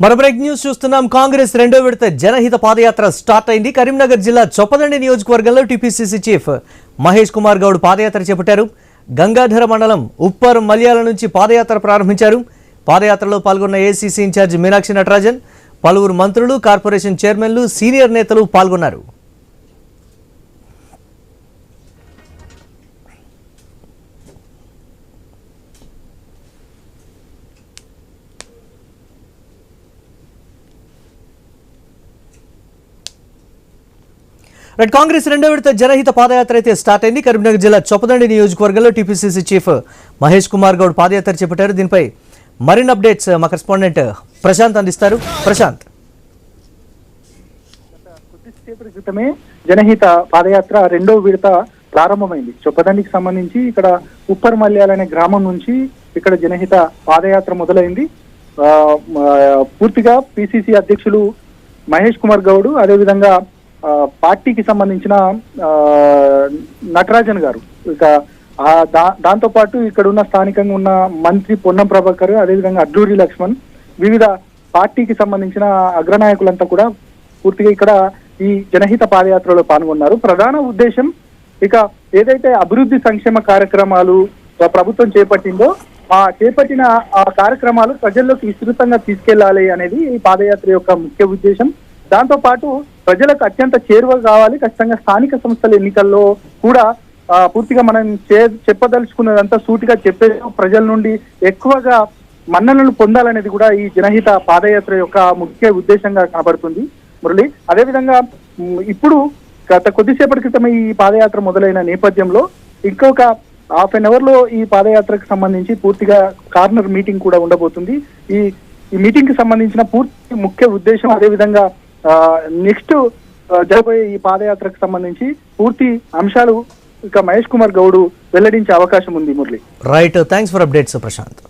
మరో break news చూస్తున్నాం. కాంగ్రెస్ రెండో విడత జనహిత పాదయాత్ర స్టార్ట్ అయింది. కరీంనగర్ జిల్లా చొప్పదండి నియోజకవర్గంలో టీపీసీసీ చీఫ్ మహేష్ కుమార్ గౌడ్ పాదయాత్ర చేపట్టారు. గంగాధర మండలం ఉప్పర్ మల్యాల నుంచి పాదయాత్ర ప్రారంభించారు. పాదయాత్రలో పాల్గొన్న ఏసీసీ ఇన్ఛార్జ్ మీనాక్షి నటరాజన్, పలువురు మంత్రులు, కార్పొరేషన్ చైర్మన్లు, సీనియర్ నేతలు పాల్గొన్నారు. కాంగ్రెస్ రెండో విడత జనహిత పాదయాత్ర అయితే స్టార్ట్ అయింది. కరీంనగర్ జిల్లా చొప్పదండి నియోజకవర్గంలో టీపీసీసీ చీఫ్ మహేష్ కుమార్ గౌడ్ పాదయాత్ర చేపట్టారు. దీనిపై మరిన్ని అప్డేట్స్ మా కరెస్పాండెంట్ ప్రశాంత్ అందిస్తారు. ప్రశాంత్, కొద్దిసేపటి క్రితమే జనహిత పాదయాత్ర రెండో విడత ప్రారంభమైంది. చొప్పదండికి సంబంధించి ఇక్కడ ఉప్పర్ మల్యాల అనే గ్రామం నుంచి ఇక్కడ జనహిత పాదయాత్ర మొదలైంది. పూర్తిగా పిసిసి అధ్యక్షులు మహేష్ కుమార్ గౌడ్, అదేవిధంగా పార్టీకి సంబంధించిన నటరాజన్ గారు, ఇక దాంతో పాటు ఇక్కడ ఉన్న స్థానికంగా ఉన్న మంత్రి పొన్నం ప్రభాకర్, అదేవిధంగా అడ్లూరి లక్ష్మణ్, వివిధ పార్టీకి సంబంధించిన అగ్రనాయకులంతా కూడా పూర్తిగా ఇక్కడ ఈ జనహిత పాదయాత్రలో పాల్గొన్నారు. ప్రధాన ఉద్దేశం ఇక ఏదైతే అభివృద్ధి సంక్షేమ కార్యక్రమాలు ప్రభుత్వం చేపట్టిందో ఆ చేపట్టిన ఆ కార్యక్రమాలు ప్రజల్లోకి విస్తృతంగా తీసుకెళ్లాలి అనేది ఈ పాదయాత్ర యొక్క ముఖ్య ఉద్దేశం. దాంతో పాటు ప్రజలకు అత్యంత చేరువ కావాలి. ఖచ్చితంగా స్థానిక సంస్థల ఎన్నికల్లో కూడా పూర్తిగా మనం చెప్పదలుచుకున్నదంతా సూటిగా చెప్పే ప్రజల నుండి ఎక్కువగా మన్ననలు పొందాలనేది కూడా ఈ జనహిత పాదయాత్ర యొక్క ముఖ్య ఉద్దేశంగా కనబడుతుంది. మురళి, అదేవిధంగా ఇప్పుడు గత కొద్దిసేపటి క్రితమే ఈ పాదయాత్ర మొదలైన నేపథ్యంలో ఇంకొక హాఫ్ అన్ అవర్ లో ఈ పాదయాత్రకు సంబంధించి పూర్తిగా కార్నర్ మీటింగ్ కూడా ఉండబోతుంది. ఈ మీటింగ్ కి సంబంధించిన పూర్తి ముఖ్య ఉద్దేశం, అదేవిధంగా నెక్స్ట్ జరగబోయే ఈ పాదయాత్రకు సంబంధించి పూర్తి అంశాలు ఇక మహేష్ కుమార్ గౌడ్ వెల్లడించే అవకాశం ఉంది. Murali, right, thanks for updates Prashanth.